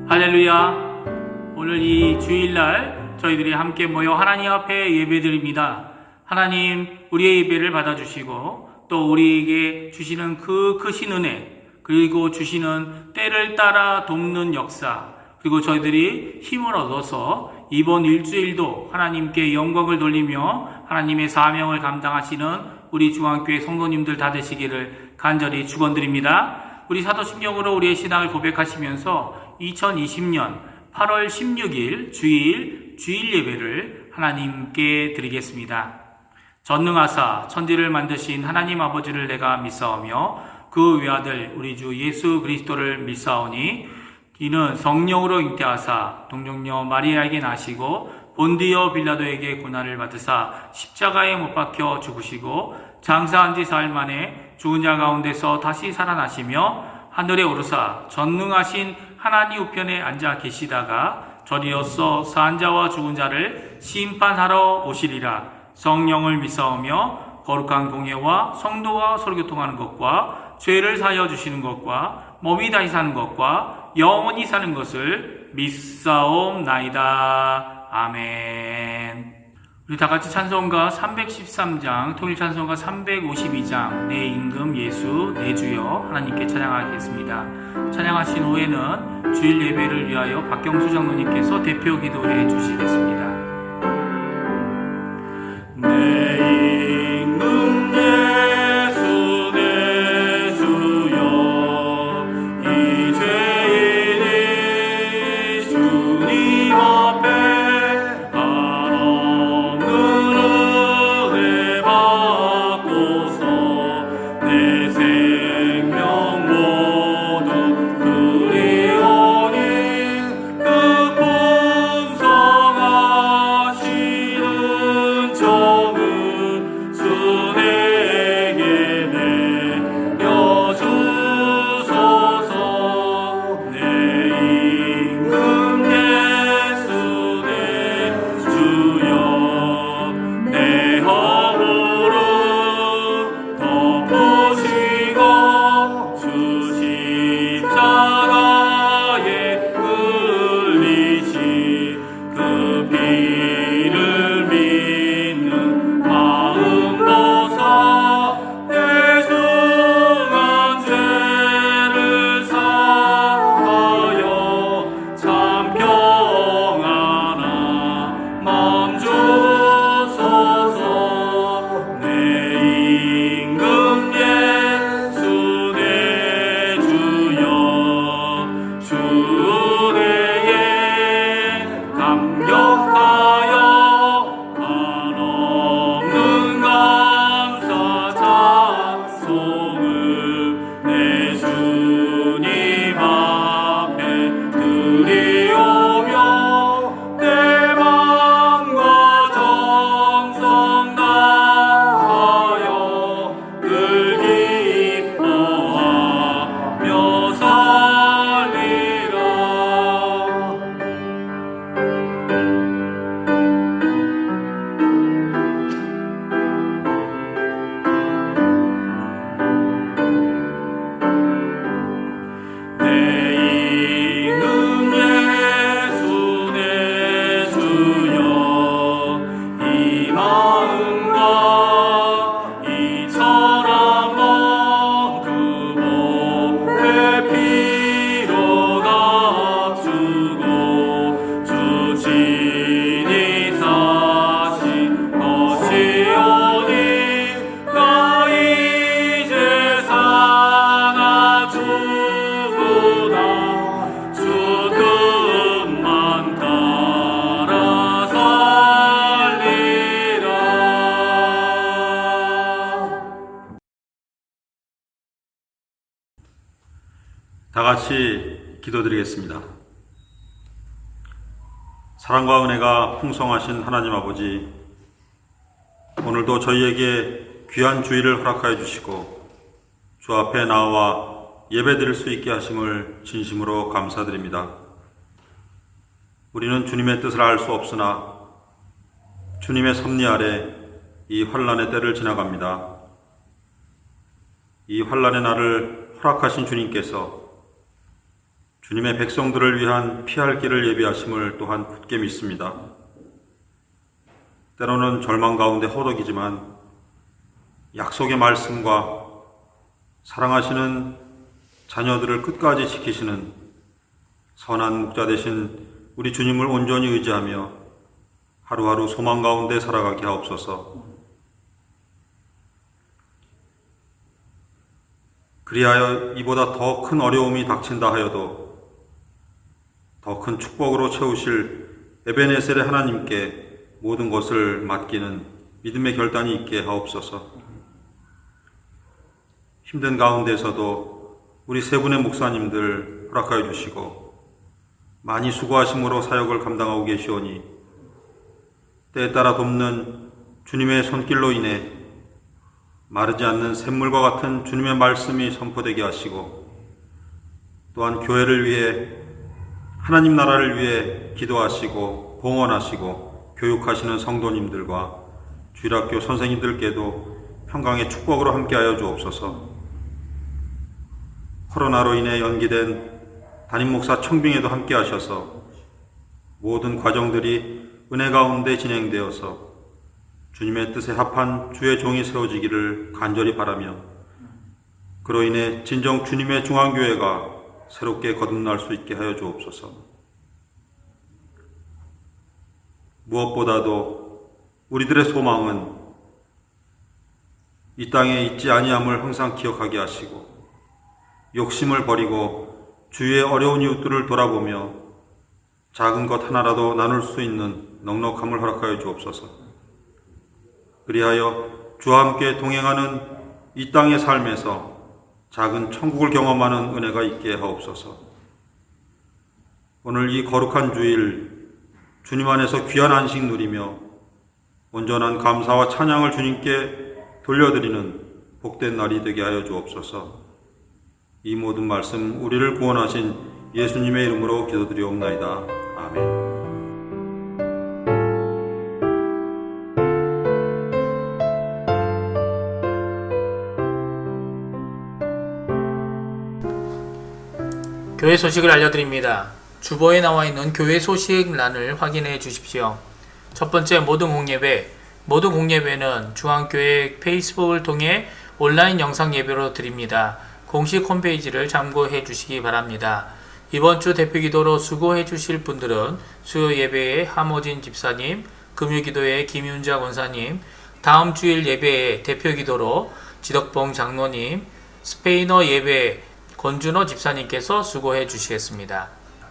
할렐루야. 오늘 이 주일날 저희들이 함께 모여 하나님 앞에 예배드립니다. 하나님, 우리의 예배를 받아주시고 또 우리에게 주시는 그 크신 은혜, 그리고 주시는 때를 따라 돕는 역사, 그리고 저희들이 힘을 얻어서 이번 일주일도 하나님께 영광을 돌리며 하나님의 사명을 감당하시는 우리 중앙교회 성도님들 다 되시기를 간절히 축원드립니다. 우리 사도신경으로 우리의 신앙을 고백하시면서 2020년 8월 16일 주일 예배를 하나님께 드리겠습니다. 전능하사 천지를 만드신 하나님 아버지를 내가 믿사오며 그 외아들 우리 주 예수 그리스도를 믿사오니 이는 성령으로 잉태하사 동정녀 마리아에게 나시고 본디오 빌라도에게 고난을 받으사 십자가에 못 박혀 죽으시고 장사한 지 사흘 만에 죽은 자 가운데서 다시 살아나시며 하늘에 오르사 전능하신 하나님 우편에 앉아 계시다가 저리로서 산 자와 죽은 자를 심판하러 오시리라. 성령을 믿사오며 거룩한 공예와 성도와 서로 교통하는 것과 죄를 사하여 주시는 것과 몸이 다시 사는 것과 영원히 사는 것을 믿사옵나이다. 아멘. 우리 다 같이 찬송가 313장, 통일 찬송가 352장, 내 임금 예수 내 주여 하나님께 찬양하겠습니다. 찬양하신 후에는 주일 예배를 위하여 박경수 장로님께서 대표 기도해 주시겠습니다. 내 임금 예수 내 주여 이 죄인이 주님 앞에 다 같이 기도드리겠습니다. 사랑과 은혜가 풍성하신 하나님 아버지, 오늘도 저희에게 귀한 주일을 허락하여 주시고 주 앞에 나와 예배드릴 수 있게 하심을 진심으로 감사드립니다. 우리는 주님의 뜻을 알 수 없으나 주님의 섭리 아래 이 환난의 때를 지나갑니다. 이 환난의 날을 허락하신 주님께서 주님의 백성들을 위한 피할 길을 예비하심을 또한 굳게 믿습니다. 때로는 절망 가운데 허덕이지만 약속의 말씀과 사랑하시는 자녀들을 끝까지 지키시는 선한 목자 되신 우리 주님을 온전히 의지하며 하루하루 소망 가운데 살아가게 하옵소서. 그리하여 이보다 더 큰 어려움이 닥친다 하여도 더 큰 축복으로 채우실 에베네셀의 하나님께 모든 것을 맡기는 믿음의 결단이 있게 하옵소서. 힘든 가운데서도 우리 세 분의 목사님들 허락하여 주시고 많이 수고하심으로 사역을 감당하고 계시오니 때에 따라 돕는 주님의 손길로 인해 마르지 않는 샘물과 같은 주님의 말씀이 선포되게 하시고 또한 교회를 위해 하나님 나라를 위해 기도하시고 봉헌하시고 교육하시는 성도님들과 주일학교 선생님들께도 평강의 축복으로 함께하여 주옵소서. 코로나로 인해 연기된 담임 목사 청빙에도 함께하셔서 모든 과정들이 은혜 가운데 진행되어서 주님의 뜻에 합한 주의 종이 세워지기를 간절히 바라며 그로 인해 진정 주님의 중앙교회가 새롭게 거듭날 수 있게 하여 주옵소서. 무엇보다도 우리들의 소망은 이 땅에 있지 아니함을 항상 기억하게 하시고 욕심을 버리고 주위의 어려운 이웃들을 돌아보며 작은 것 하나라도 나눌 수 있는 넉넉함을 허락하여 주옵소서. 그리하여 주와 함께 동행하는 이 땅의 삶에서 작은 천국을 경험하는 은혜가 있게 하옵소서. 오늘 이 거룩한 주일 주님 안에서 귀한 안식 누리며 온전한 감사와 찬양을 주님께 돌려드리는 복된 날이 되게 하여 주옵소서. 이 모든 말씀 우리를 구원하신 예수님의 이름으로 기도드리옵나이다. 아멘. 교회 소식을 알려드립니다. 주보에 나와 있는 교회 소식란을 확인해 주십시오. 첫 번째, 모든 공예배. 모든 공예배는 중앙교회 페이스북을 통해 온라인 영상 예배로 드립니다. 공식 홈페이지를 참고해 주시기 바랍니다. 이번 주 대표기도로 수고해 주실 분들은 수요 예배의 함호진 집사님, 금요기도의 김윤자 권사님, 다음 주일 예배의 대표기도로 지덕봉 장로님, 스페인어 예배 권준호 집사님께서 수고해 주시겠습니다.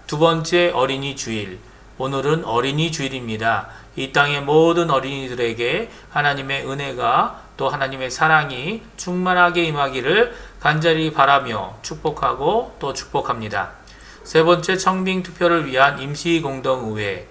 두 번째, 어린이 주일. 오늘은 어린이 주일입니다. 이 땅의 모든 어린이들에게 하나님의 은혜가 또 하나님의 사랑이 충만하게 임하기를 간절히 바라며 축복하고 또 축복합니다. 세 번째, 청빙 투표를 위한 임시공동의회.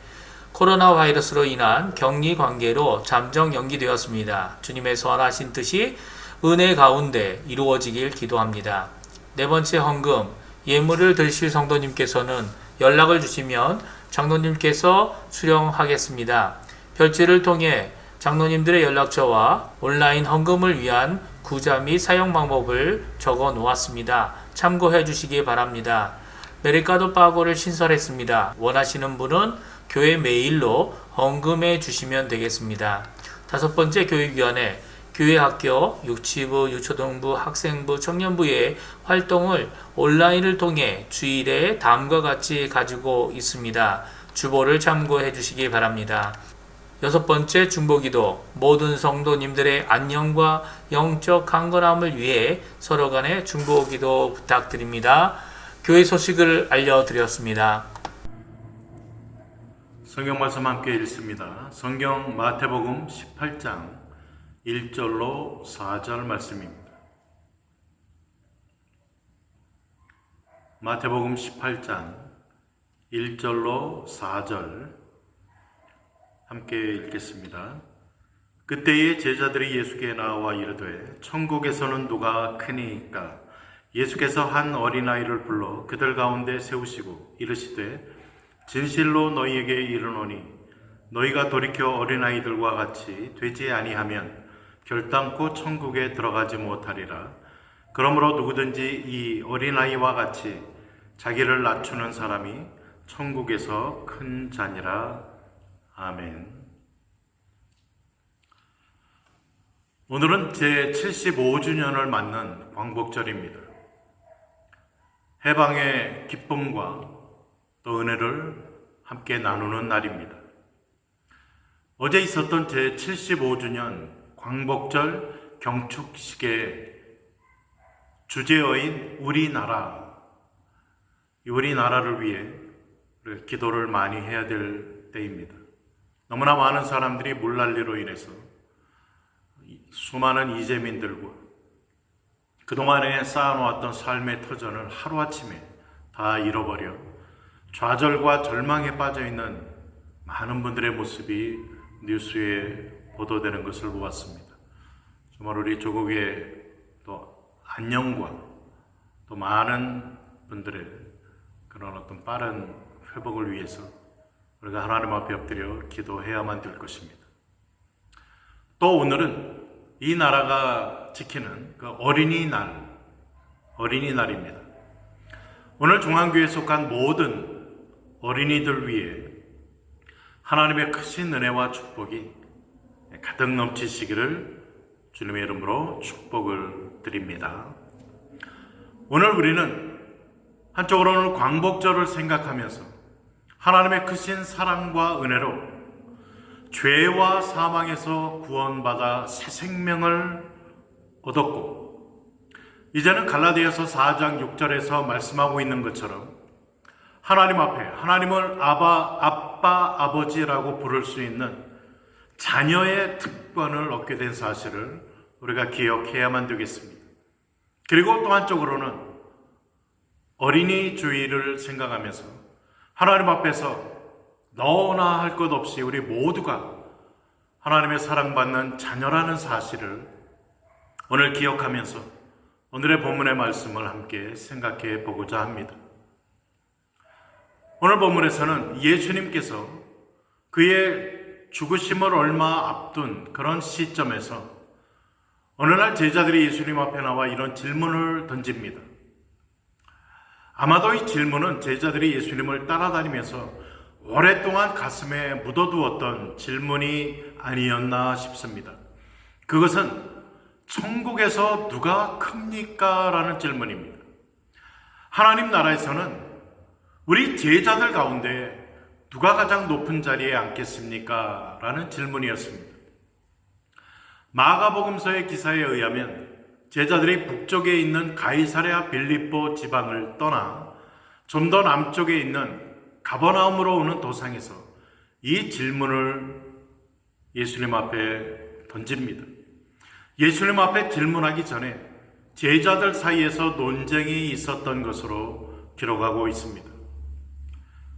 코로나 바이러스로 인한 격리 관계로 잠정 연기되었습니다. 주님의 선하신 뜻이 은혜 가운데 이루어지길 기도합니다. 네 번째, 헌금. 예물을 드실 성도님께서는 연락을 주시면 장로님께서 수령하겠습니다. 별지를 통해 장로님들의 연락처와 온라인 헌금을 위한 구자 및 사용 방법을 적어 놓았습니다. 참고해 주시기 바랍니다. 메리카도 파고를 신설했습니다. 원하시는 분은 교회 메일로 헌금해 주시면 되겠습니다. 다섯 번째, 교육위원회. 교회 학교, 유치부, 유초등부, 학생부, 청년부의 활동을 온라인을 통해 주일에 다음과 같이 가지고 있습니다. 주보를 참고해 주시기 바랍니다. 여섯 번째, 중보기도. 모든 성도님들의 안녕과 영적 강건함을 위해 서로 간에 중보기도 부탁드립니다. 교회 소식을 알려드렸습니다. 성경 말씀 함께 읽습니다. 성경 마태복음 18장 1절로 4절 말씀입니다. 마태복음 18장 1절로 4절 함께 읽겠습니다. 그때에 제자들이 예수께 나와 이르되 천국에서는 누가 크니이까? 예수께서 한 어린아이를 불러 그들 가운데 세우시고 이르시되 진실로 너희에게 이르노니 너희가 돌이켜 어린아이들과 같이 되지 아니하면 결단코 천국에 들어가지 못하리라. 그러므로 누구든지 이 어린아이와 같이 자기를 낮추는 사람이 천국에서 큰 자니라. 아멘. 오늘은 제 75주년을 맞는 광복절입니다. 해방의 기쁨과 또 은혜를 함께 나누는 날입니다. 어제 있었던 제 75주년 광복절 경축식의 주제어인 우리나라, 이 우리나라를 위해 기도를 많이 해야 될 때입니다. 너무나 많은 사람들이 물난리로 인해서 수많은 이재민들과 그동안에 쌓아놓았던 삶의 터전을 하루아침에 다 잃어버려 좌절과 절망에 빠져있는 많은 분들의 모습이 뉴스에 보도되는 것을 보았습니다. 정말 우리 조국의 또 안녕과 또 많은 분들의 그런 어떤 빠른 회복을 위해서 우리가 하나님 앞에 엎드려 기도해야만 될 것입니다. 또 오늘은 이 나라가 지키는 그 어린이날입니다. 오늘 중앙교회에 속한 모든 어린이들 위해 하나님의 크신 은혜와 축복이 가득 넘치시기를 주님의 이름으로 축복을 드립니다. 오늘 우리는 한쪽으로는 광복절을 생각하면서 하나님의 크신 사랑과 은혜로 죄와 사망에서 구원받아 새 생명을 얻었고, 이제는 갈라디아서 4장 6절에서 말씀하고 있는 것처럼 하나님 앞에 하나님을 아빠, 아버지라고 부를 수 있는 자녀의 특권을 얻게 된 사실을 우리가 기억해야만 되겠습니다. 그리고 또 한쪽으로는 어린이 주의를 생각하면서 하나님 앞에서 너나 할 것 없이 우리 모두가 하나님의 사랑받는 자녀라는 사실을 오늘 기억하면서 오늘의 본문의 말씀을 함께 생각해 보고자 합니다. 오늘 본문에서는 예수님께서 그의 죽으심을 얼마 앞둔 그런 시점에서 어느 날 제자들이 예수님 앞에 나와 이런 질문을 던집니다. 아마도 이 질문은 제자들이 예수님을 따라다니면서 오랫동안 가슴에 묻어두었던 질문이 아니었나 싶습니다. 그것은 천국에서 누가 큽니까? 라는 질문입니다. 하나님 나라에서는 우리 제자들 가운데 누가 가장 높은 자리에 앉겠습니까? 라는 질문이었습니다. 마가복음서의 기사에 의하면 제자들이 북쪽에 있는 가이사랴 빌립보 지방을 떠나 좀 더 남쪽에 있는 가버나움으로 오는 도상에서 이 질문을 예수님 앞에 던집니다. 예수님 앞에 질문하기 전에 제자들 사이에서 논쟁이 있었던 것으로 기록하고 있습니다.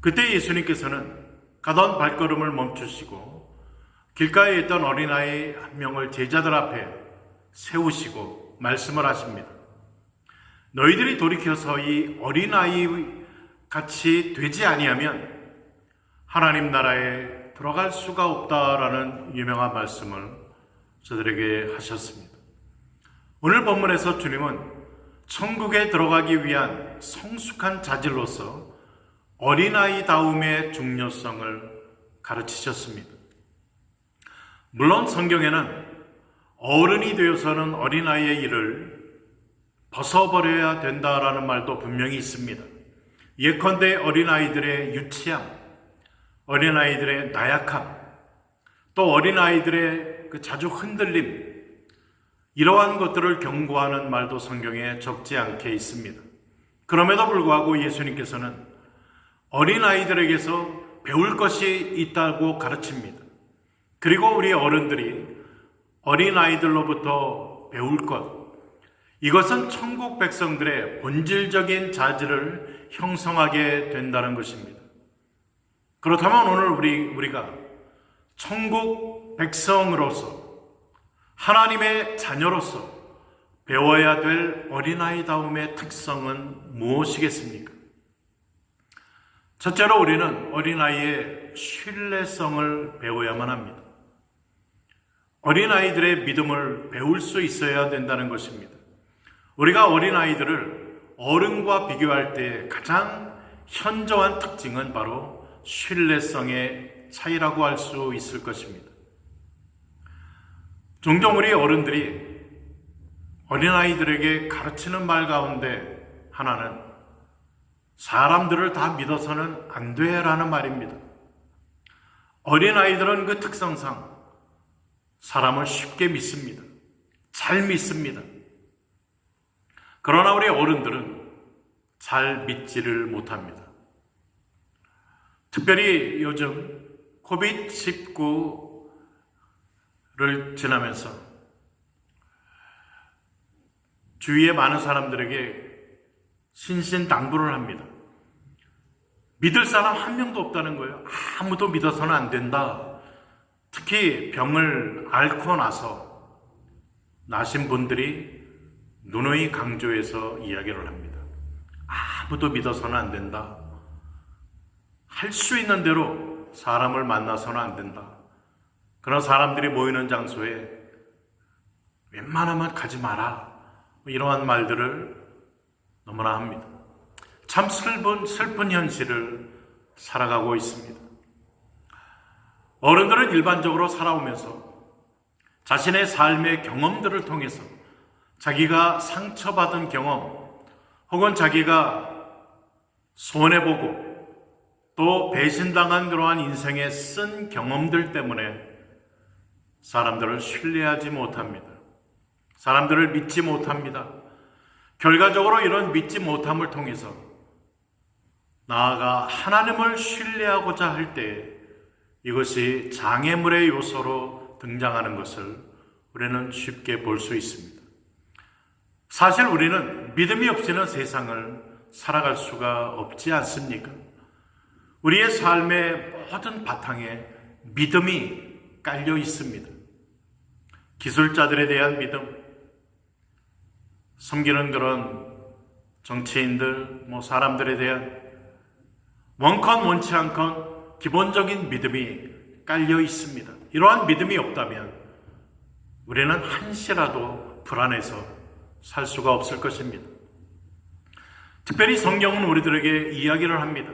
그때 예수님께서는 가던 발걸음을 멈추시고 길가에 있던 어린아이 한 명을 제자들 앞에 세우시고 말씀을 하십니다. 너희들이 돌이켜서 이 어린아이 같이 되지 아니하면 하나님 나라에 들어갈 수가 없다라는 유명한 말씀을 저들에게 하셨습니다. 오늘 본문에서 주님은 천국에 들어가기 위한 성숙한 자질로서 어린아이다움의 중요성을 가르치셨습니다. 물론 성경에는 어른이 되어서는 어린아이의 일을 벗어버려야 된다라는 말도 분명히 있습니다. 예컨대 어린아이들의 유치함, 어린아이들의 나약함, 또 어린아이들의 그 자주 흔들림, 이러한 것들을 경고하는 말도 성경에 적지 않게 있습니다. 그럼에도 불구하고 예수님께서는 어린아이들에게서 배울 것이 있다고 가르칩니다. 그리고 우리 어른들이 어린아이들로부터 배울 것, 이것은 천국 백성들의 본질적인 자질을 형성하게 된다는 것입니다. 그렇다면 오늘 우리가 천국 백성으로서 하나님의 자녀로서 배워야 될 어린아이다움의 특성은 무엇이겠습니까? 첫째로 우리는 어린아이의 신뢰성을 배워야만 합니다. 어린아이들의 믿음을 배울 수 있어야 된다는 것입니다. 우리가 어린아이들을 어른과 비교할 때 가장 현저한 특징은 바로 신뢰성의 차이라고 할 수 있을 것입니다. 종종 우리 어른들이 어린아이들에게 가르치는 말 가운데 하나는 사람들을 다 믿어서는 안 돼라는 말입니다. 어린아이들은 그 특성상 사람을 쉽게 믿습니다. 잘 믿습니다. 그러나 우리 어른들은 잘 믿지를 못합니다. 특별히 요즘 코비드-19를 지나면서 주위에 많은 사람들에게 신신당부를 합니다. 믿을 사람 한 명도 없다는 거예요. 아무도 믿어서는 안 된다. 특히 병을 앓고 나서 나신 분들이 누누이 강조해서 이야기를 합니다. 아무도 믿어서는 안 된다. 할 수 있는 대로 사람을 만나서는 안 된다. 그런 사람들이 모이는 장소에 웬만하면 가지 마라. 이러한 말들을 너무나 합니다. 참 슬픈 현실을 살아가고 있습니다. 어른들은 일반적으로 살아오면서 자신의 삶의 경험들을 통해서 자기가 상처받은 경험 혹은 자기가 손해보고 또 배신당한 그러한 인생의 쓴 경험들 때문에 사람들을 신뢰하지 못합니다. 사람들을 믿지 못합니다. 결과적으로 이런 믿지 못함을 통해서 나아가 하나님을 신뢰하고자 할 때 이것이 장애물의 요소로 등장하는 것을 우리는 쉽게 볼 수 있습니다. 사실 우리는 믿음이 없이는 세상을 살아갈 수가 없지 않습니까? 우리의 삶의 모든 바탕에 믿음이 깔려 있습니다. 기술자들에 대한 믿음, 섬기는 그런 정치인들, 사람들에 대한 원컨 원치 않건 기본적인 믿음이 깔려 있습니다. 이러한 믿음이 없다면 우리는 한시라도 불안해서 살 수가 없을 것입니다. 특별히 성경은 우리들에게 이야기를 합니다.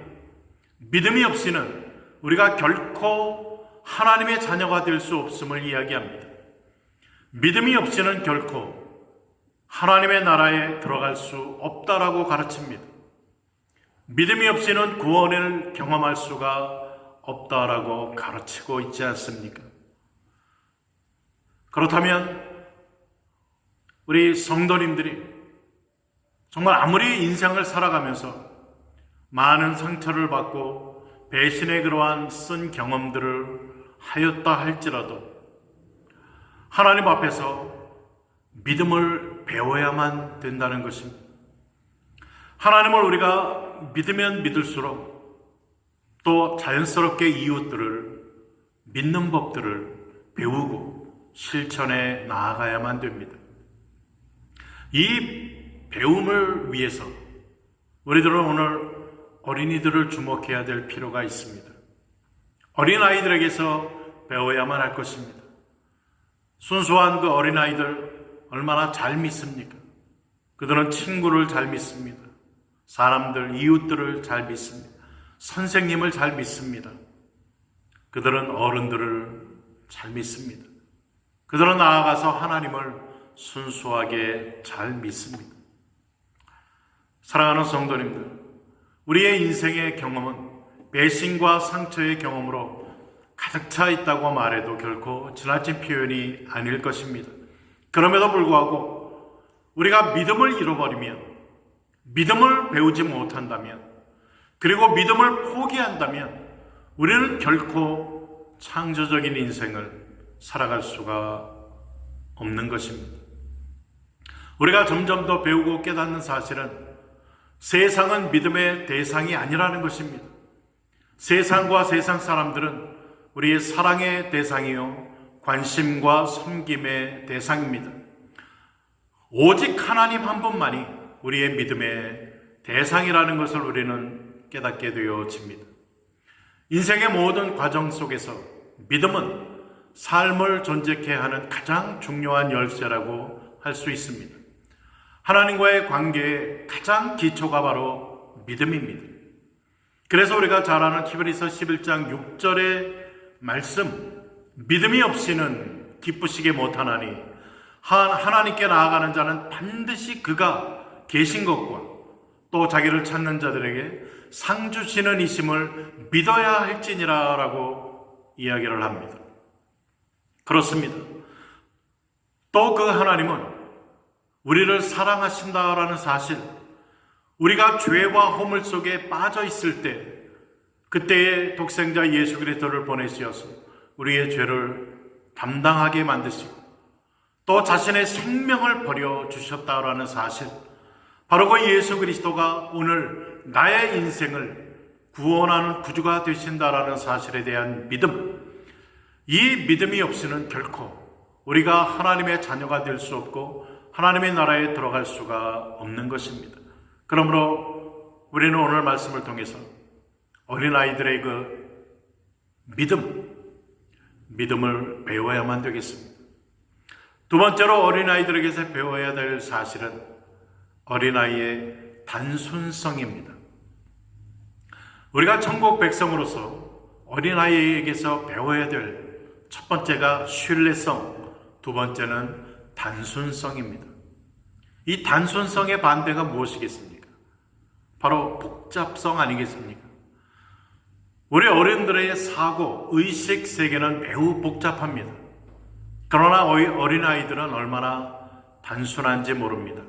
믿음이 없이는 우리가 결코 하나님의 자녀가 될 수 없음을 이야기합니다. 믿음이 없이는 결코 하나님의 나라에 들어갈 수 없다라고 가르칩니다. 믿음이 없이는 구원을 경험할 수가 없다라고 가르치고 있지 않습니까? 그렇다면 우리 성도님들이 정말 아무리 인생을 살아가면서 많은 상처를 받고 배신의 그러한 쓴 경험들을 하였다 할지라도 하나님 앞에서 믿음을 배워야만 된다는 것입니다. 하나님을 우리가 믿으면 믿을수록 또 자연스럽게 이웃들을 믿는 법들을 배우고 실천해 나아가야만 됩니다. 이 배움을 위해서 우리들은 오늘 어린이들을 주목해야 될 필요가 있습니다. 어린아이들에게서 배워야만 할 것입니다. 순수한 그 어린아이들 얼마나 잘 믿습니까? 그들은 친구를 잘 믿습니다. 사람들, 이웃들을 잘 믿습니다. 선생님을 잘 믿습니다. 그들은 어른들을 잘 믿습니다. 그들은 나아가서 하나님을 순수하게 잘 믿습니다. 사랑하는 성도님들, 우리의 인생의 경험은 배신과 상처의 경험으로 가득 차 있다고 말해도 결코 지나친 표현이 아닐 것입니다. 그럼에도 불구하고 우리가 믿음을 잃어버리면, 믿음을 배우지 못한다면, 그리고 믿음을 포기한다면 우리는 결코 창조적인 인생을 살아갈 수가 없는 것입니다. 우리가 점점 더 배우고 깨닫는 사실은 세상은 믿음의 대상이 아니라는 것입니다. 세상과 세상 사람들은 우리의 사랑의 대상이요 관심과 섬김의 대상입니다. 오직 하나님 한 분만이 우리의 믿음의 대상이라는 것을 우리는 깨닫게 되어집니다. 인생의 모든 과정 속에서 믿음은 삶을 존재케 하는 가장 중요한 열쇠라고 할 수 있습니다. 하나님과의 관계의 가장 기초가 바로 믿음입니다. 그래서 우리가 잘 아는 히브리서 11장 6절의 말씀, 믿음이 없이는 기쁘시게 못하나니 하나님께 나아가는 자는 반드시 그가 계신 것과 또 자기를 찾는 자들에게 상 주시는 이심을 믿어야 할지니라 라고 이야기를 합니다. 그렇습니다. 또 그 하나님은 우리를 사랑하신다라는 사실, 우리가 죄와 허물 속에 빠져 있을 때 그때의 독생자 예수 그리스도를 보내주셔서 우리의 죄를 담당하게 만드시고 또 자신의 생명을 버려 주셨다라는 사실, 바로 그 예수 그리스도가 오늘 나의 인생을 구원하는 구주가 되신다라는 사실에 대한 믿음, 이 믿음이 없이는 결코 우리가 하나님의 자녀가 될 수 없고 하나님의 나라에 들어갈 수가 없는 것입니다. 그러므로 우리는 오늘 말씀을 통해서 어린아이들의 그 믿음을 배워야만 되겠습니다. 두 번째로 어린아이들에게서 배워야 될 사실은 어린아이의 단순성입니다. 우리가 천국 백성으로서 어린아이에게서 배워야 될 첫 번째가 신뢰성, 두 번째는 단순성입니다. 이 단순성의 반대가 무엇이겠습니까? 바로 복잡성 아니겠습니까? 우리 어른들의 사고, 의식 세계는 매우 복잡합니다. 그러나 어린아이들은 얼마나 단순한지 모릅니다.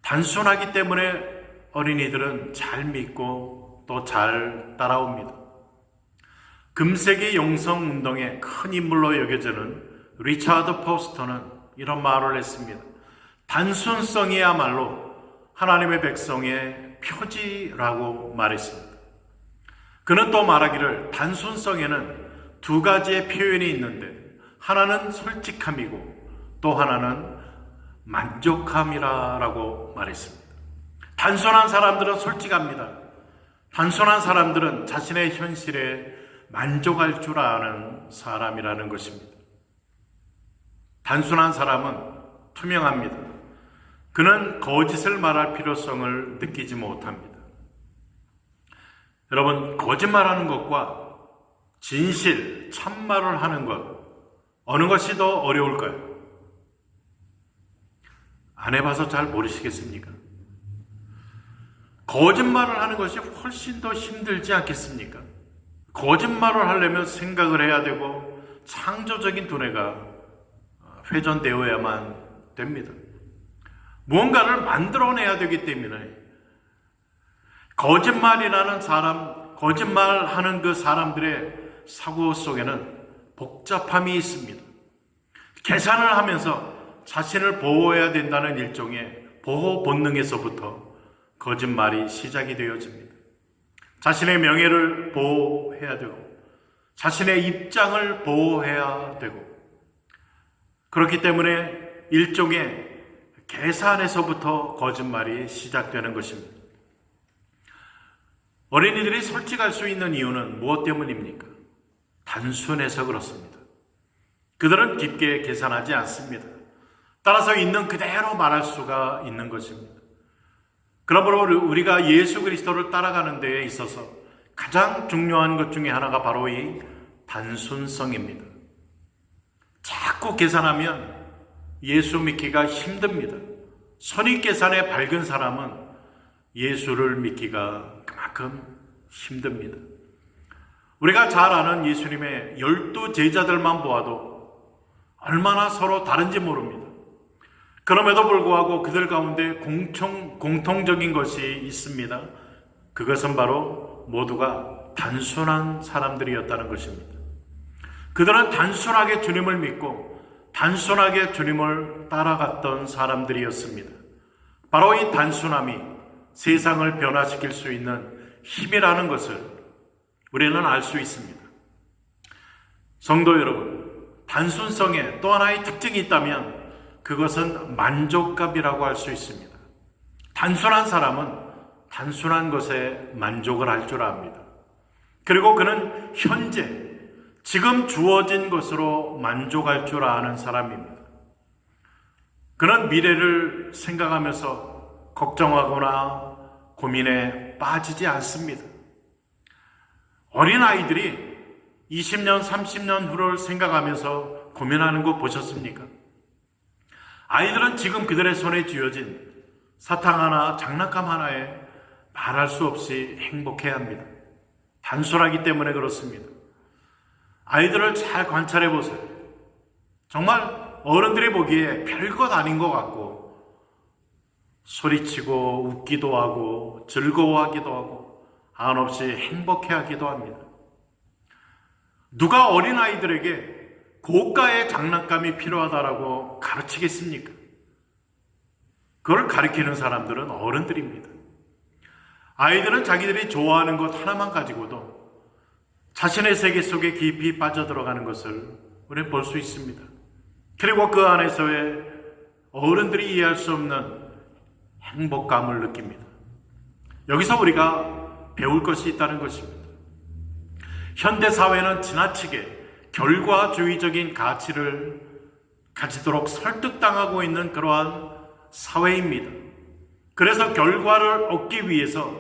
단순하기 때문에 어린이들은 잘 믿고 또 잘 따라옵니다. 금세기 영성운동의 큰 인물로 여겨지는 리차드 포스터는 이런 말을 했습니다. 단순성이야말로 하나님의 백성의 표지라고 말했습니다. 그는 또 말하기를 단순성에는 두 가지의 표현이 있는데 하나는 솔직함이고 또 하나는 만족함이라고 말했습니다. 단순한 사람들은 솔직합니다. 단순한 사람들은 자신의 현실에 만족할 줄 아는 사람이라는 것입니다. 단순한 사람은 투명합니다. 그는 거짓을 말할 필요성을 느끼지 못합니다. 여러분, 거짓말하는 것과 진실, 참말을 하는 것, 어느 것이 더 어려울까요? 안 해봐서 잘 모르시겠습니까? 거짓말을 하는 것이 훨씬 더 힘들지 않겠습니까? 거짓말을 하려면 생각을 해야 되고 창조적인 두뇌가 회전되어야만 됩니다. 무언가를 만들어내야 되기 때문에 거짓말하는 그 사람들의 사고 속에는 복잡함이 있습니다. 계산을 하면서 자신을 보호해야 된다는 일종의 보호 본능에서부터 거짓말이 시작이 되어집니다. 자신의 명예를 보호해야 되고 자신의 입장을 보호해야 되고 그렇기 때문에 일종의 계산에서부터 거짓말이 시작되는 것입니다. 어린이들이 솔직할 수 있는 이유는 무엇 때문입니까? 단순해서 그렇습니다. 그들은 깊게 계산하지 않습니다. 따라서 있는 그대로 말할 수가 있는 것입니다. 그러므로 우리가 예수 그리스도를 따라가는 데에 있어서 가장 중요한 것 중에 하나가 바로 이 단순성입니다. 자꾸 계산하면 예수 믿기가 힘듭니다. 선입계산에 밝은 사람은 예수를 믿기가 그만큼 힘듭니다. 우리가 잘 아는 예수님의 12 제자들만 보아도 얼마나 서로 다른지 모릅니다. 그럼에도 불구하고 그들 가운데 공통적인 것이 있습니다. 그것은 바로 모두가 단순한 사람들이었다는 것입니다. 그들은 단순하게 주님을 믿고 단순하게 주님을 따라갔던 사람들이었습니다. 바로 이 단순함이 세상을 변화시킬 수 있는 힘이라는 것을 우리는 알 수 있습니다. 성도 여러분, 단순성에 또 하나의 특징이 있다면 그것은 만족감이라고 할 수 있습니다. 단순한 사람은 단순한 것에 만족을 할 줄 압니다. 그리고 그는 현재, 지금 주어진 것으로 만족할 줄 아는 사람입니다. 그런 미래를 생각하면서 걱정하거나 고민에 빠지지 않습니다. 어린아이들이 20년, 30년 후를 생각하면서 고민하는 거 보셨습니까? 아이들은 지금 그들의 손에 쥐어진 사탕 하나, 장난감 하나에 말할 수 없이 행복해야 합니다. 단순하기 때문에 그렇습니다. 아이들을 잘 관찰해 보세요. 정말 어른들이 보기에 별것 아닌 것 같고 소리치고 웃기도 하고 즐거워하기도 하고 한없이 행복해하기도 합니다. 누가 어린아이들에게 고가의 장난감이 필요하다라고 가르치겠습니까? 그걸 가르치는 사람들은 어른들입니다. 아이들은 자기들이 좋아하는 것 하나만 가지고도 자신의 세계 속에 깊이 빠져들어가는 것을 우리는 볼 수 있습니다. 그리고 그 안에서의 어른들이 이해할 수 없는 행복감을 느낍니다. 여기서 우리가 배울 것이 있다는 것입니다. 현대사회는 지나치게 결과주의적인 가치를 가지도록 설득당하고 있는 그러한 사회입니다. 그래서 결과를 얻기 위해서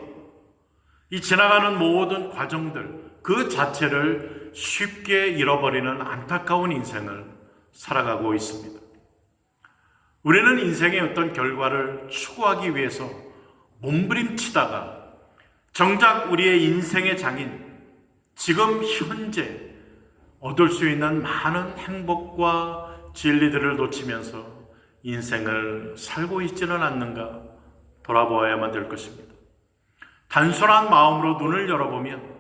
이 지나가는 모든 과정들 그 자체를 쉽게 잃어버리는 안타까운 인생을 살아가고 있습니다. 우리는 인생의 어떤 결과를 추구하기 위해서 몸부림치다가 정작 우리의 인생의 장인 지금 현재 얻을 수 있는 많은 행복과 진리들을 놓치면서 인생을 살고 있지는 않는가 돌아보아야만 될 것입니다. 단순한 마음으로 눈을 열어보면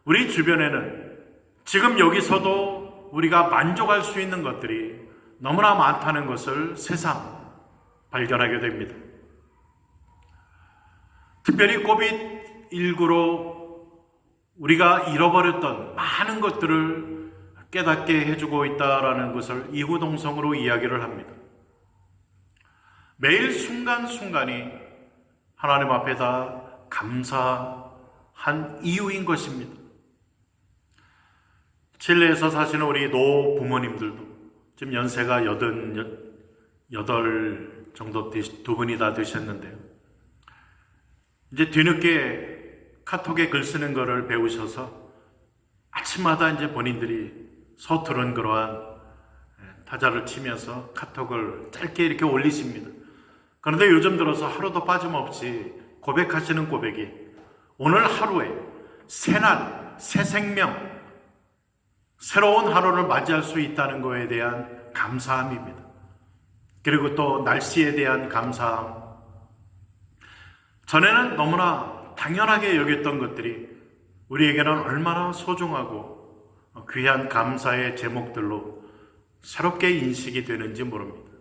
우리 주변에는 지금 여기서도 우리가 만족할 수 있는 것들이 너무나 많다는 것을 새삼 발견하게 됩니다. 특별히 코비드19로 우리가 잃어버렸던 많은 것들을 깨닫게 해주고 있다는 것을 이구동성으로 이야기를 합니다. 매일 순간순간이 하나님 앞에 다 감사한 이유인 것입니다. 칠레에서 사시는 우리 노 부모님들도 지금 연세가 88 정도 두 분이 다 되셨는데요. 이제 뒤늦게 카톡에 글 쓰는 거를 배우셔서 아침마다 이제 본인들이 서투른 그러한 타자를 치면서 카톡을 짧게 이렇게 올리십니다. 그런데 요즘 들어서 하루도 빠짐없이 고백하시는 고백이 오늘 하루에 새 날, 새 생명, 새로운 하루를 맞이할 수 있다는 것에 대한 감사함입니다. 그리고 또 날씨에 대한 감사함. 전에는 너무나 당연하게 여겼던 것들이 우리에게는 얼마나 소중하고 귀한 감사의 제목들로 새롭게 인식이 되는지 모릅니다.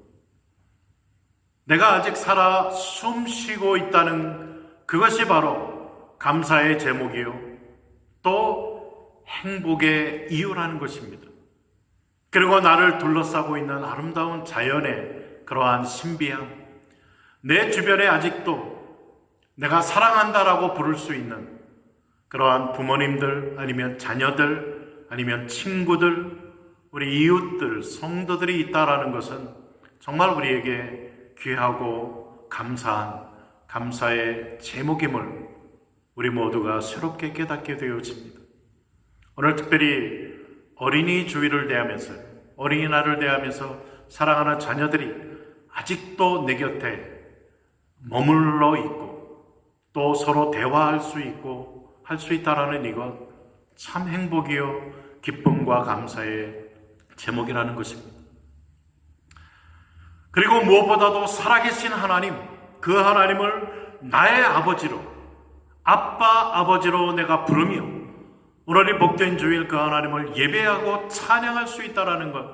내가 아직 살아 숨 쉬고 있다는 그것이 바로 감사의 제목이요. 또 행복의 이유라는 것입니다. 그리고 나를 둘러싸고 있는 아름다운 자연의 그러한 신비함, 내 주변에 아직도 내가 사랑한다라고 부를 수 있는 그러한 부모님들 아니면 자녀들 아니면 친구들 우리 이웃들 성도들이 있다라는 것은 정말 우리에게 귀하고 감사한 감사의 제목임을 우리 모두가 새롭게 깨닫게 되어집니다. 오늘 특별히 어린이 주일을 대하면서 어린이날을 대하면서 사랑하는 자녀들이 아직도 내 곁에 머물러 있고 또 서로 대화할 수 있고 할 수 있다라는 이것 참 행복이요 기쁨과 감사의 제목이라는 것입니다. 그리고 무엇보다도 살아계신 하나님, 그 하나님을 나의 아버지로 아빠 아버지로 내가 부르며 오늘 이 복된 주일 그 하나님을 예배하고 찬양할 수 있다는 것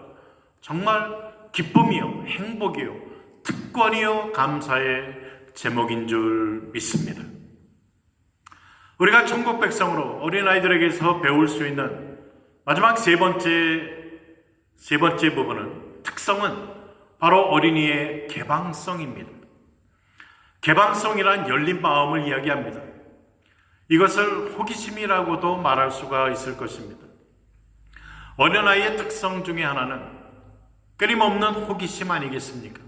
정말 기쁨이요 행복이요 특권이요 감사의 제목인 줄 믿습니다. 우리가 천국 백성으로 어린아이들에게서 배울 수 있는 마지막 세 번째 부분은 특성은 바로 어린이의 개방성입니다. 개방성이란 열린 마음을 이야기합니다. 이것을 호기심이라고도 말할 수가 있을 것입니다. 어린아이의 특성 중에 하나는 끊임없는 호기심 아니겠습니까?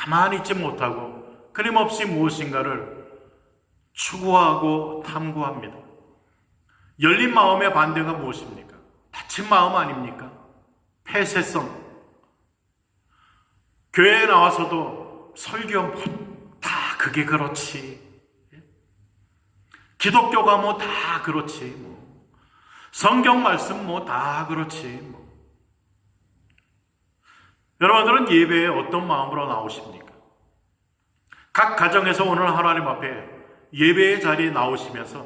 가만히 있지 못하고 끊임없이 무엇인가를 추구하고 탐구합니다. 열린 마음의 반대가 무엇입니까? 닫힌 마음 아닙니까? 폐쇄성. 교회에 나와서도 설교 다 그게 그렇지. 기독교가 뭐 다 그렇지. 성경 말씀 뭐 다 그렇지. 여러분들은 예배에 어떤 마음으로 나오십니까? 각 가정에서 오늘 하나님 앞에 예배의 자리에 나오시면서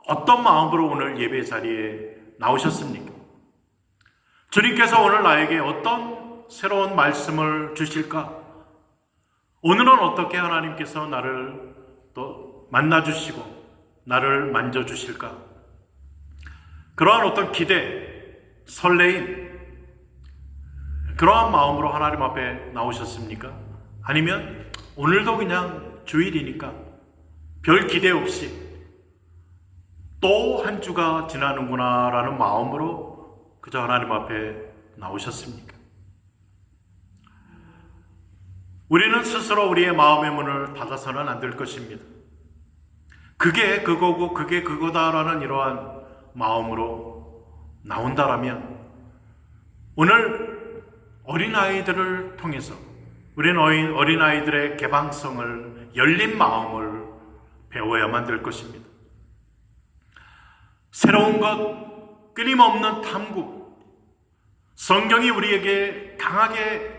어떤 마음으로 오늘 예배 자리에 나오셨습니까? 주님께서 오늘 나에게 어떤 새로운 말씀을 주실까? 오늘은 어떻게 하나님께서 나를 또 만나주시고 나를 만져주실까? 그러한 어떤 기대, 설레임, 그러한 마음으로 하나님 앞에 나오셨습니까? 아니면 오늘도 그냥 주일이니까 별 기대 없이 또 한 주가 지나는구나 라는 마음으로 그저 하나님 앞에 나오셨습니까? 우리는 스스로 우리의 마음의 문을 닫아서는 안 될 것입니다. 그게 그거고 그게 그거다라는 이러한 마음으로 나온다라면 오늘 어린아이들을 통해서 우리는 어린아이들의 개방성을, 열린 마음을 배워야만 될 것입니다. 새로운 것, 끊임없는 탐구, 성경이 우리에게 강하게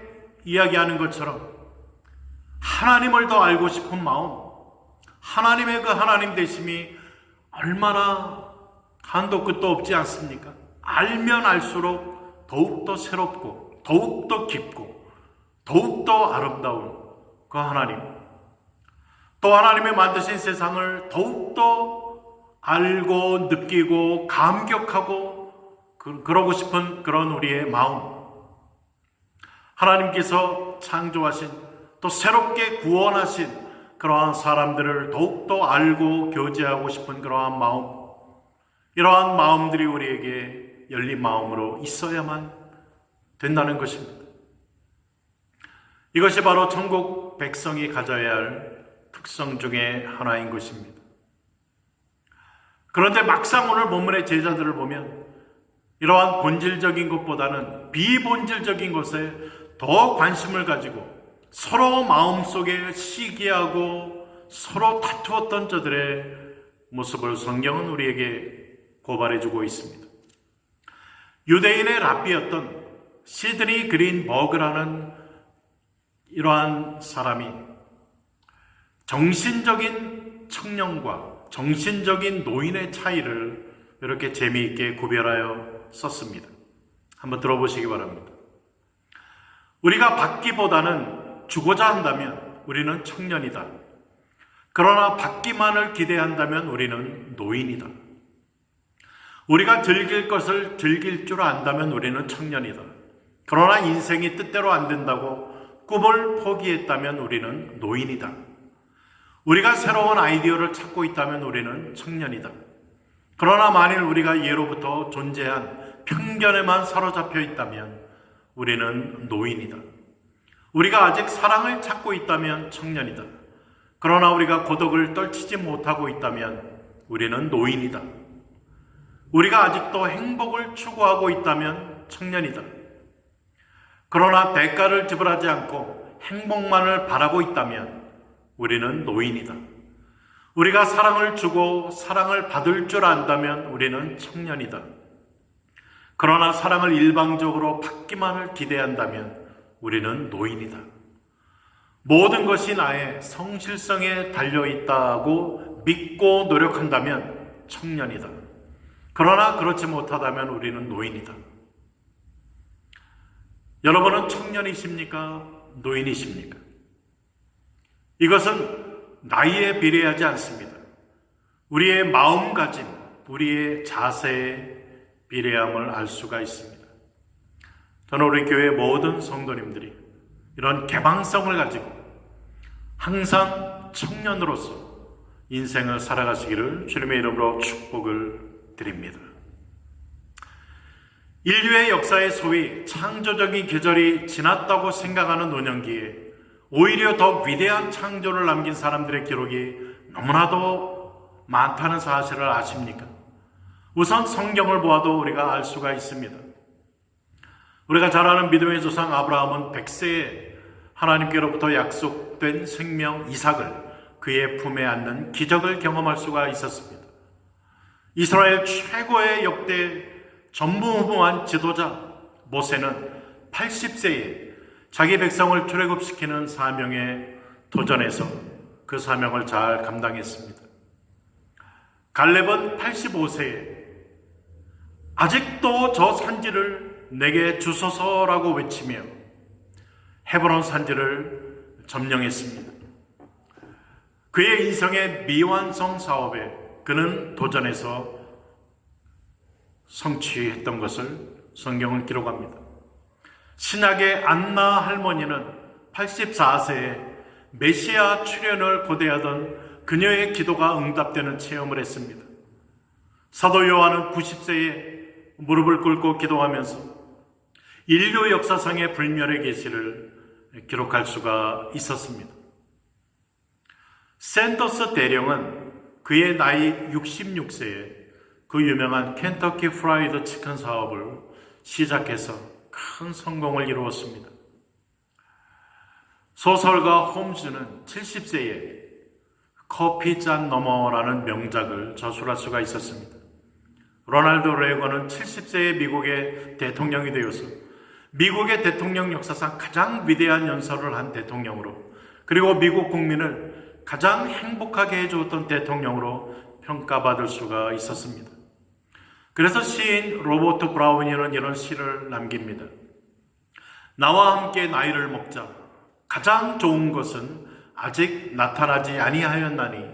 이야기하는 것처럼 하나님을 더 알고 싶은 마음, 하나님의 그 하나님 되심이 얼마나 한도 끝도 없지 않습니까? 알면 알수록 더욱더 새롭고 더욱더 깊고 더욱더 아름다운 그 하나님, 또 하나님의 만드신 세상을 더욱더 알고 느끼고 감격하고 그러고 싶은 그런 우리의 마음, 하나님께서 창조하신 또 새롭게 구원하신 그러한 사람들을 더욱더 알고 교제하고 싶은 그러한 마음, 이러한 마음들이 우리에게 열린 마음으로 있어야만 된다는 것입니다. 이것이 바로 천국 백성이 가져야 할 특성 중에 하나인 것입니다. 그런데 막상 오늘 본문의 제자들을 보면 이러한 본질적인 것보다는 비본질적인 것에 더 관심을 가지고 서로 마음속에 시기하고 서로 다투었던 저들의 모습을 성경은 우리에게 고발해주고 있습니다. 유대인의 랍비였던 시드니 그린버그라는 이러한 사람이 정신적인 청년과 정신적인 노인의 차이를 이렇게 재미있게 구별하여 썼습니다. 한번 들어보시기 바랍니다. 우리가 받기보다는 주고자 한다면 우리는 청년이다. 그러나 받기만을 기대한다면 우리는 노인이다. 우리가 즐길 것을 즐길 줄 안다면 우리는 청년이다. 그러나 인생이 뜻대로 안 된다고 꿈을 포기했다면 우리는 노인이다. 우리가 새로운 아이디어를 찾고 있다면 우리는 청년이다. 그러나 만일 우리가 예로부터 존재한 편견에만 사로잡혀 있다면 우리는 노인이다. 우리가 아직 사랑을 찾고 있다면 청년이다. 그러나 우리가 고독을 떨치지 못하고 있다면 우리는 노인이다. 우리가 아직도 행복을 추구하고 있다면 청년이다. 그러나 대가를 지불하지 않고 행복만을 바라고 있다면 우리는 노인이다. 우리가 사랑을 주고 사랑을 받을 줄 안다면 우리는 청년이다. 그러나 사랑을 일방적으로 받기만을 기대한다면 우리는 노인이다. 모든 것이 나의 성실성에 달려있다고 믿고 노력한다면 청년이다. 그러나 그렇지 못하다면 우리는 노인이다. 여러분은 청년이십니까? 노인이십니까? 이것은 나이에 비례하지 않습니다. 우리의 마음가짐, 우리의 자세에 비례함을 알 수가 있습니다. 저는 우리 교회 모든 성도님들이 이런 개방성을 가지고 항상 청년으로서 인생을 살아가시기를 주님의 이름으로 축복을 드립니다. 인류의 역사에 소위 창조적인 계절이 지났다고 생각하는 노년기에 오히려 더 위대한 창조를 남긴 사람들의 기록이 너무나도 많다는 사실을 아십니까? 우선 성경을 보아도 우리가 알 수가 있습니다. 우리가 잘 아는 믿음의 조상 아브라함은 100세에 하나님께로부터 약속된 생명 이삭을 그의 품에 안는 기적을 경험할 수가 있었습니다. 이스라엘 최고의 역대 전무후무한 지도자 모세는 80세에 자기 백성을 출애굽시키는 사명에 도전해서 그 사명을 잘 감당했습니다. 갈렙은 85세에 아직도 저 산지를 내게 주소서라고 외치며 헤브론 산지를 점령했습니다. 그의 인생의 미완성 사업에 그는 도전해서 성취했던 것을 성경은 기록합니다. 신약의 안나 할머니는 84세에 메시아 출현을 고대하던 그녀의 기도가 응답되는 체험을 했습니다. 사도 요한은 90세에 무릎을 꿇고 기도하면서 인류 역사상의 불멸의 계시를 기록할 수가 있었습니다. 샌더스 대령은 그의 나이 66세에 그 유명한 켄터키 프라이드 치킨 사업을 시작해서 큰 성공을 이루었습니다. 소설가 홈즈는 70세에 커피 잔 너머라는 명작을 저술할 수가 있었습니다. 로널드 레이건은 70세에 미국의 대통령이 되어서 미국의 대통령 역사상 가장 위대한 연설을 한 대통령으로, 그리고 미국 국민을 가장 행복하게 해주었던 대통령으로 평가받을 수가 있었습니다. 그래서 시인 로버트 브라우니는 이런 시를 남깁니다. 나와 함께 나이를 먹자. 가장 좋은 것은 아직 나타나지 아니하였나니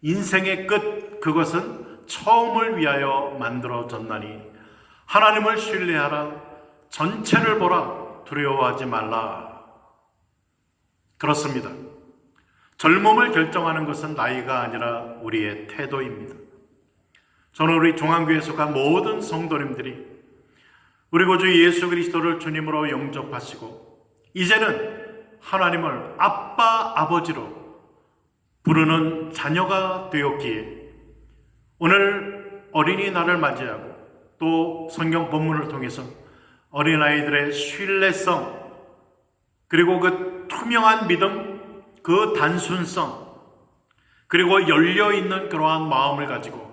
인생의 끝 그것은 처음을 위하여 만들어졌나니 하나님을 신뢰하라. 전체를 보라. 두려워하지 말라. 그렇습니다. 젊음을 결정하는 것은 나이가 아니라 우리의 태도입니다. 저는 우리 중앙교회에 속한 모든 성도님들이 우리 구주 예수 그리스도를 주님으로 영접하시고 이제는 하나님을 아빠, 아버지로 부르는 자녀가 되었기에 오늘 어린이날을 맞이하고 또 성경 본문을 통해서 어린아이들의 신뢰성, 그리고 그 투명한 믿음, 그 단순성, 그리고 열려있는 그러한 마음을 가지고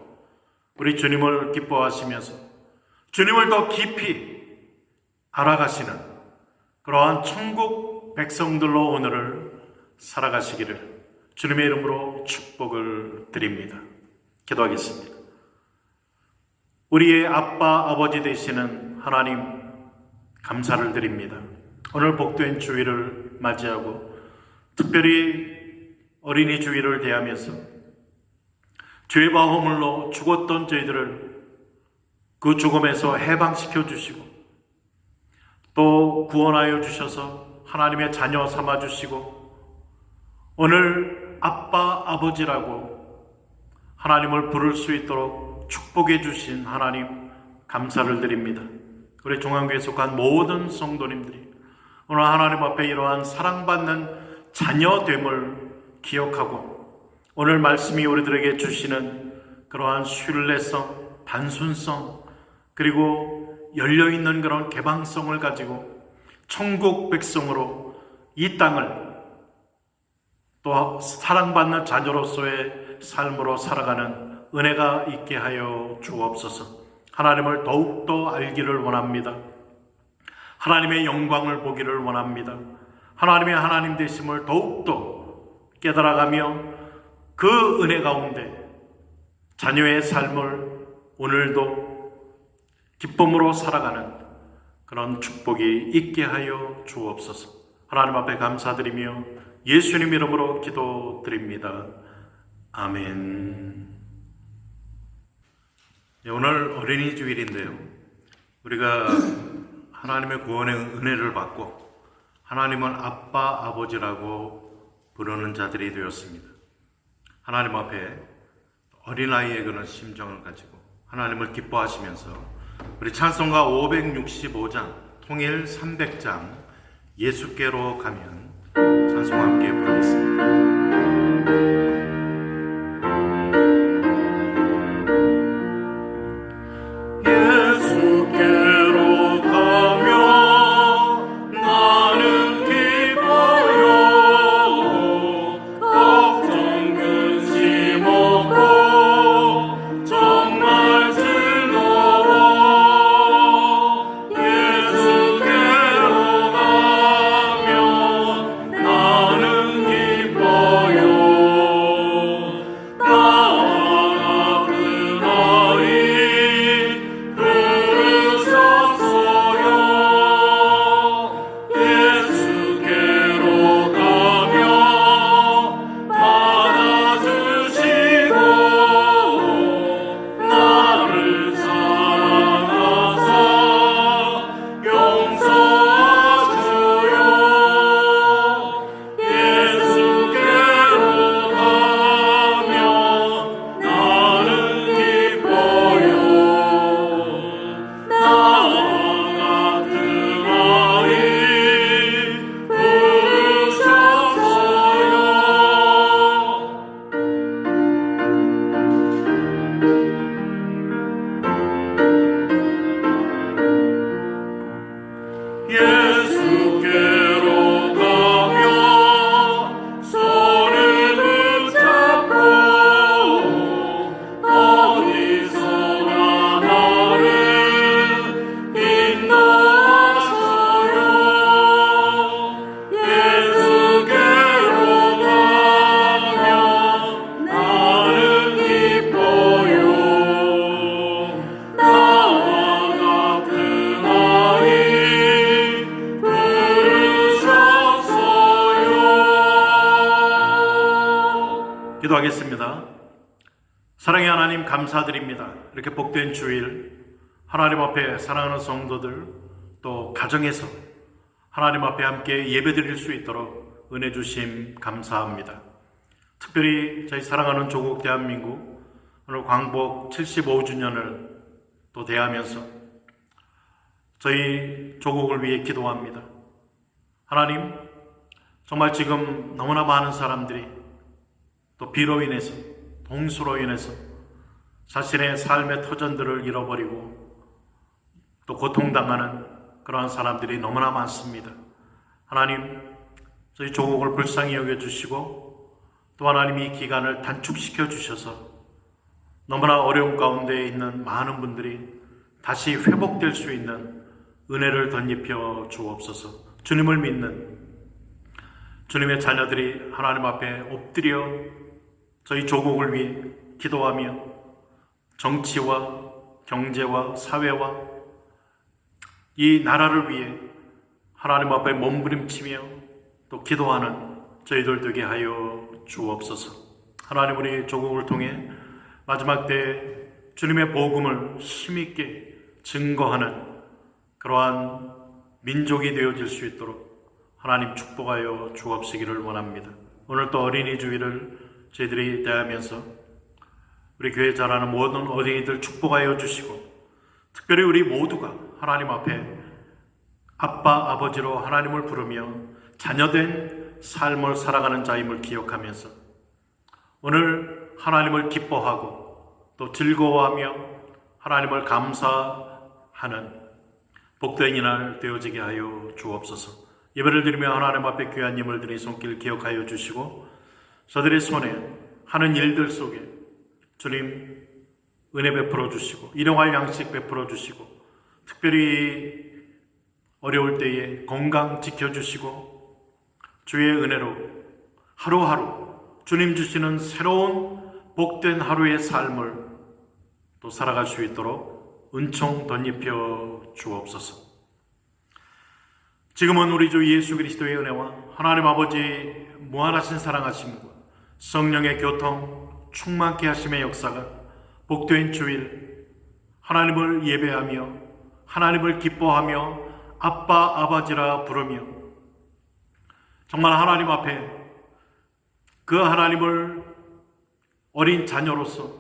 우리 주님을 기뻐하시면서 주님을 더 깊이 알아가시는 그러한 천국 백성들로 오늘을 살아가시기를 주님의 이름으로 축복을 드립니다. 기도하겠습니다. 우리의 아빠, 아버지 되시는 하나님 감사를 드립니다. 오늘 복된 주일을 맞이하고 특별히 어린이 주일을 대하면서 죄와 허물로 죽었던 저희들을 그 죽음에서 해방시켜 주시고 또 구원하여 주셔서 하나님의 자녀 삼아 주시고 오늘 아빠, 아버지라고 하나님을 부를 수 있도록 축복해 주신 하나님 감사를 드립니다. 우리 중앙교회에 속한 모든 성도님들이 오늘 하나님 앞에 이러한 사랑받는 자녀됨을 기억하고 오늘 말씀이 우리들에게 주시는 그러한 신뢰성, 단순성, 그리고 열려있는 그런 개방성을 가지고 천국 백성으로 이 땅을 또 사랑받는 자녀로서의 삶으로 살아가는 은혜가 있게 하여 주옵소서. 하나님을 더욱더 알기를 원합니다. 하나님의 영광을 보기를 원합니다. 하나님의 하나님 되심을 더욱더 깨달아가며 그 은혜 가운데 자녀의 삶을 오늘도 기쁨으로 살아가는 그런 축복이 있게 하여 주옵소서. 하나님 앞에 감사드리며 예수님 이름으로 기도드립니다. 아멘. 오늘 어린이 주일인데요. 우리가 하나님의 구원의 은혜를 받고 하나님은 아빠, 아버지라고 부르는 자들이 되었습니다. 하나님 앞에 어린아이의 그런 심정을 가지고 하나님을 기뻐하시면서 우리 찬송가 565장 통일 300장 예수께로 가면 찬송 함께 부르겠습니다. 예수께로 가며 나는 기뻐요. 걱정 근심 없고 정말 즐거워. 예수께로 가며 나는 기뻐요. 나와 같은 아이 부르셨어요. 예수께로 가며 받아주시고 나를 사랑하사 용서하셔요. 예수께로 가며 나는 기뻐요. 나와 같은 아이 부르셨어요. 예수께로 가며 손을 붙잡고 어디서나 나를 인도하셔요. 예수께로 가며 나는 기뻐요. 나와 같은 아이 부르셨어요. 기도하겠습니다. 사랑의 하나님, 감사드립니다. 이렇게 복된 주일 하나님 앞에 사랑하는 성도들 또 가정에서 하나님 앞에 함께 예배드릴 수 있도록 은혜 주심 감사합니다. 특별히 저희 사랑하는 조국 대한민국 오늘 광복 75주년을 또 대하면서 저희 조국을 위해 기도합니다. 하나님, 정말 지금 너무나 많은 사람들이 또 비로 인해서, 동수로 인해서 자신의 삶의 터전들을 잃어버리고 또 고통당하는 그러한 사람들이 너무나 많습니다. 하나님, 저희 조국을 불쌍히 여겨주시고 또 하나님 이 기간을 단축시켜 주셔서 너무나 어려움 가운데 있는 많은 분들이 다시 회복될 수 있는 은혜를 덧입혀 주옵소서. 주님을 믿는 주님의 자녀들이 하나님 앞에 엎드려 저희 조국을 위해 기도하며 정치와 경제와 사회와 이 나라를 위해 하나님 앞에 몸부림치며 또 기도하는 저희들 되게 하여 주옵소서. 하나님, 우리 조국을 통해 마지막 때 주님의 복음을 힘있게 증거하는 그러한 민족이 되어질 수 있도록 하나님 축복하여 주옵시기를 원합니다. 오늘 또 어린이 주일을 저희들이 대하면서 우리 교회 자라는 모든 어린이들 축복하여 주시고 특별히 우리 모두가 하나님 앞에 아빠, 아버지로 하나님을 부르며 자녀된 삶을 살아가는 자임을 기억하면서 오늘 하나님을 기뻐하고 또 즐거워하며 하나님을 감사하는 복된 이날 되어지게 하여 주옵소서. 예배를 드리며 하나님 앞에 귀한 예물 드린 손길 기억하여 주시고 저들의 손에 하는 일들 속에 주님 은혜 베풀어 주시고 일용할 양식 베풀어 주시고 특별히 어려울 때에 건강 지켜주시고 주의 은혜로 하루하루 주님 주시는 새로운 복된 하루의 삶을 또 살아갈 수 있도록 은총 덧입혀 주옵소서. 지금은 우리 주 예수 그리스도의 은혜와 하나님 아버지 무한하신 사랑하심과 성령의 교통 충만케 하심의 역사가 복된 주일 하나님을 예배하며 하나님을 기뻐하며 아빠 아버지라 부르며 정말 하나님 앞에 그 하나님을 어린 자녀로서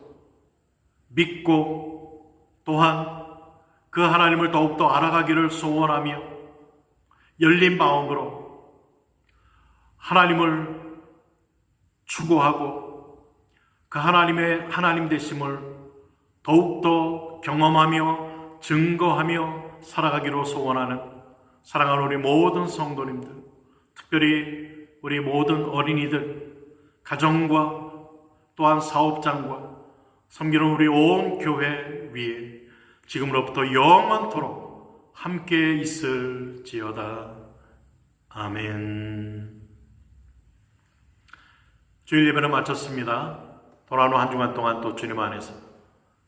믿고 또한 그 하나님을 더욱더 알아가기를 소원하며 열린 마음으로 하나님을 추구하고 그 하나님의 하나님 되심을 더욱더 경험하며 증거하며 살아가기로 소원하는 사랑하는 우리 모든 성도님들, 특별히 우리 모든 어린이들, 가정과 또한 사업장과 섬기는 우리 온 교회 위에 지금으로부터 영원토록 함께 있을지어다. 아멘. 주일 예배는 마쳤습니다. 돌아오는 한 주간 동안 또 주님 안에서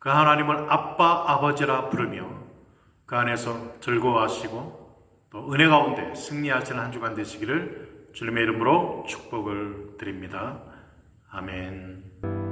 그 하나님을 아빠, 아버지라 부르며 그 안에서 즐거워하시고 또 은혜 가운데 승리하시는 한 주간 되시기를 주님의 이름으로 축복을 드립니다. 아멘.